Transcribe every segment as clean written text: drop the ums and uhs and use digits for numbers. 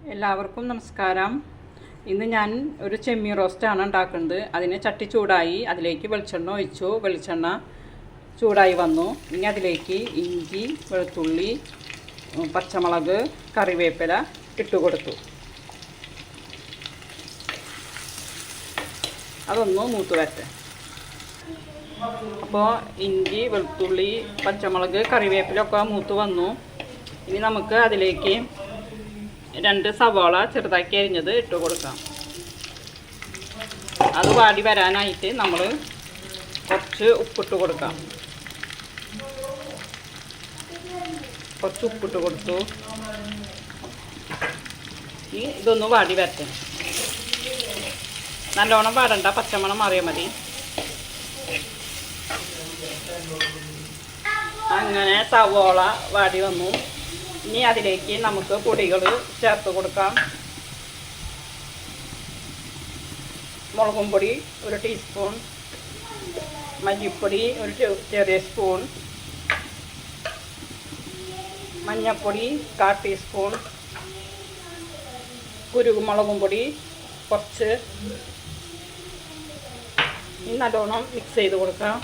എല്ലാവർക്കും നമസ്കാരം. ഇന്ന് ഞാൻ ഒരു ചെമ്മീൻ റോസ്റ്റാണ് ഉണ്ടാക്കുന്നത്. അതിന് ചട്ടി ചൂടായി, അതിലേക്ക് വെളിച്ചെണ്ണ ഒഴിച്ചു. വെളിച്ചെണ്ണ ചൂടായി വന്നു. ഇനി അതിലേക്ക് ഇഞ്ചി, വെളുത്തുള്ളി, പച്ചമുളക്, കറിവേപ്പില ഇട്ട് കൊടുത്തു. അതൊന്ന് മൂത്ത് വരട്ടെ. അപ്പോൾ ഇഞ്ചി, വെളുത്തുള്ളി, പച്ചമുളക്, കറിവേപ്പിലൊക്കെ മൂത്ത് വന്നു. ഇനി നമുക്ക് അതിലേക്ക് 2 സവാള ചെറുതാക്കി അരിഞ്ഞത് ഇട്ട് കൊടുക്കാം. അത് വാടി വരാനായിട്ട് നമ്മൾ കുറച്ച് ഉപ്പിട്ട് കൊടുക്കാം. കുറച്ച് ഉപ്പിട്ട് കൊടുത്തു. ഇതൊന്ന് വാടി വരട്ടെ. നല്ലോണം വാടണ്ട, പച്ചമണം മാറിയാൽ മതി. അങ്ങനെ സവാള വാടി വന്നു. ഇനി അതിലേക്ക് നമുക്ക് പൊടികൾ ചേർത്ത് കൊടുക്കാം. മുളകും പൊടി 1 ടീസ്പൂൺ, മല്ലിപ്പൊടി 1 ചെറിയ സ്പൂൺ, മഞ്ഞൾപ്പൊടി 1/4 ടീസ്പൂൺ, കുരുമുളകും പൊടി കുറച്ച്. ഇനി നല്ലോണം മിക്സ് ചെയ്ത് കൊടുക്കാം.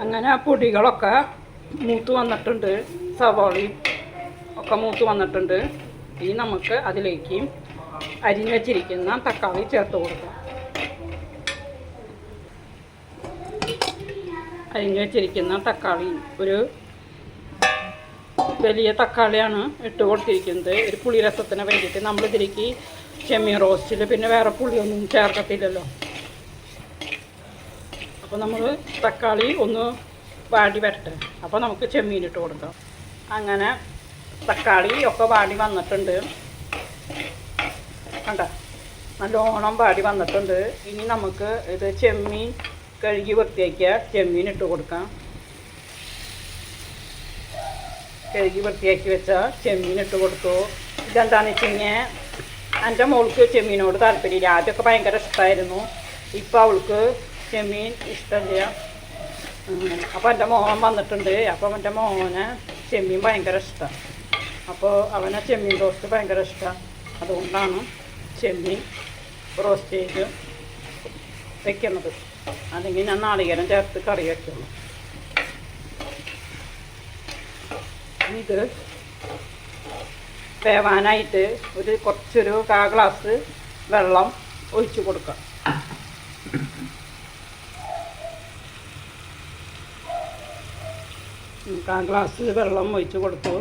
അങ്ങനെ പൊടികളൊക്കെ മൂത്ത് വന്നിട്ടുണ്ട്, സവാളയും ഒക്കെ മൂത്ത് വന്നിട്ടുണ്ട്. ഇനി നമുക്ക് അതിലേക്ക് അരിഞ്ഞ് വെച്ചിരിക്കുന്ന തക്കാളി ചേർത്ത് കൊടുക്കാം. അരിഞ്ഞ് വെച്ചിരിക്കുന്ന തക്കാളി ഒരു വലിയ തക്കാളിയാണ് ഇട്ട് കൊടുത്തിരിക്കുന്നത്. ഒരു പുളിരസത്തിന് വേണ്ടിയിട്ട്. നമ്മളിതിലേക്ക് ചെമ്മീൻ റോസ്റ്റിൽ പിന്നെ വേറെ പുളിയൊന്നും ചേർക്കത്തില്ലല്ലോ. അപ്പോൾ നമ്മൾ തക്കാളി ഒന്ന് വാടി വരട്ടെ. അപ്പോൾ നമുക്ക് ചെമ്മീൻ ഇട്ട് കൊടുക്കാം. അങ്ങനെ തക്കാളി ഒക്കെ വാടി വന്നിട്ടുണ്ട്. കണ്ട, നല്ലോണം വാടി വന്നിട്ടുണ്ട്. ഇനി നമുക്ക് ഇത് ചെമ്മീൻ കഴുകി വൃത്തിയാക്കിയ ചെമ്മീൻ ഇട്ട് കൊടുക്കാം. കഴുകി വൃത്തിയാക്കി വെച്ച ചെമ്മീൻ ഇട്ട് കൊടുത്തു. ഇതെന്താണെന്ന് വെച്ച് കഴിഞ്ഞാൽ എൻ്റെ മോൾക്ക് ചെമ്മീനോട് താല്പര്യമില്ല. ആദ്യമൊക്കെ ഭയങ്കര ഇഷ്ടമായിരുന്നു. ഇപ്പോൾ അവൾക്ക് ചെമ്മീൻ ഇഷ്ടമില്ല. അപ്പോൾ എൻ്റെ മോൻ വന്നിട്ടുണ്ട്. അപ്പോൾ എൻ്റെ മോനെ ചെമ്മീൻ ഭയങ്കര ഇഷ്ടമാണ്. അപ്പോൾ അവനെ ചെമ്മീൻ റോസ്റ്റ് ഭയങ്കര ഇഷ്ടമാണ്. അതുകൊണ്ടാണ് ചെമ്മീൻ റോസ്റ്റ് ചെയ്ത് വെക്കുന്നത്. അല്ലെങ്കിൽ ഞാൻ നാളികേരം ചേർത്ത് കറി വയ്ക്കുന്നു. ഇത് വേവാനായിട്ട് കുറച്ചൊരു 1/4 ഗ്ലാസ് വെള്ളം ഒഴിച്ച് കൊടുക്കാം. 1/4 ഗ്ലാസ് വെള്ളം ഒഴിച്ച് കൊടുത്തു.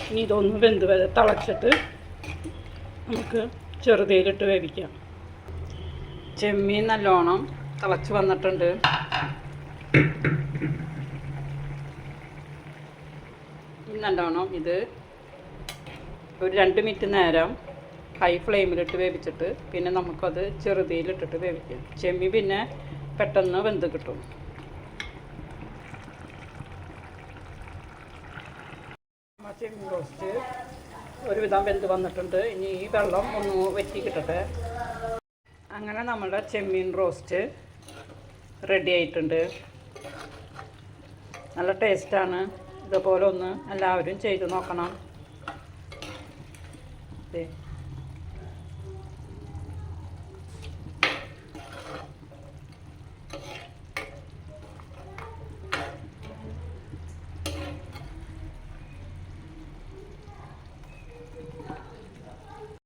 ഇനി ഇതൊന്ന് വെന്ത് തിളച്ചിട്ട് നമുക്ക് ചെറുതീയിലിട്ട് വേവിക്കാം. ചെമ്മീൻ നല്ലോണം തിളച്ച് വന്നിട്ടുണ്ട്. നല്ലോണം ഇത് ഒരു 2 മിനിറ്റ് നേരം ഹൈ ഫ്ലെയിമിലിട്ട് വേവിച്ചിട്ട് പിന്നെ നമുക്കത് ചെറുതീയിലിട്ടിട്ട് വേവിക്കാം. ചെമ്മീൻ പിന്നെ പെട്ടെന്ന് വെന്ത് കിട്ടും. ചെമ്മീൻ റോസ്റ്റ് ഒരുവിധം വെന്ത് വന്നിട്ടുണ്ട്. ഇനി ഈ വെള്ളം ഒന്ന് വറ്റി കിട്ടട്ടെ. അങ്ങനെ നമ്മുടെ ചെമ്മീൻ റോസ്റ്റ് റെഡി ആയിട്ടുണ്ട്. നല്ല ടേസ്റ്റാണ്. ഇതുപോലെ ഒന്ന് എല്ലാവരും ചെയ്ത് നോക്കണം.